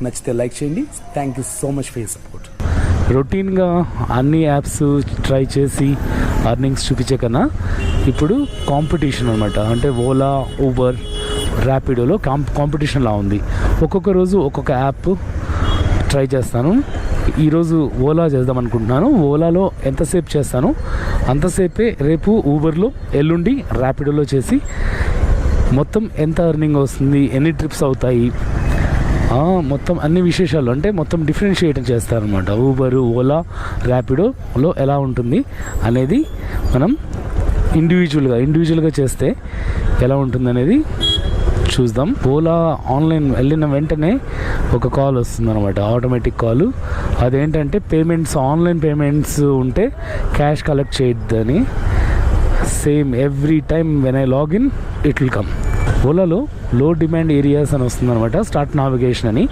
నచ్చితే లైక్ చేయండి. Thank you so much for your support. రొటీన్గా అన్ని యాప్స్ ట్రై చేసి అర్నింగ్స్ చూపించే కన్నా ఇప్పుడు కాంపిటీషన్ అనమాట. అంటే ఓలా, ఊబర్, ర్యాపిడోలో కాంపిటీషన్లా ఉంది. ఒక్కొక్క రోజు ఒక్కొక్క యాప్ ట్రై చేస్తాను. ఈరోజు ఓలా చేద్దాం అనుకుంటున్నాను. ఓలాలో ఎంతసేపు చేస్తాను అంతసేపే రేపు ఊబర్లో, ఎల్లుండి ర్యాపిడోలో చేసి మొత్తం ఎంత ఎర్నింగ్ వస్తుంది, ఎన్ని ట్రిప్స్ అవుతాయి, మొత్తం అన్ని విశేషాలు అంటే మొత్తం డిఫరెన్షియేట్ చేస్తారనమాట. ఊబర్, ఓలా, ర్యాపిడోలో ఎలా ఉంటుంది అనేది మనం ఇండివిజువల్గా చేస్తే ఎలా ఉంటుంది అనేది చూద్దాం. ఓలా ఆన్లైన్ వెళ్ళిన వెంటనే ఒక కాల్ వస్తుంది అనమాట, ఆటోమేటిక్ కాల్. అదేంటంటే ఆన్లైన్ పేమెంట్స్ ఉంటే క్యాష్ కలెక్ట్ చేయొద్దని. Same every time when I login it will come. ఓలాలో లో డిమాండ్ ఏరియాస్ అని వస్తుంది అనమాట, స్టార్ట్ నావిగేషన్ అని.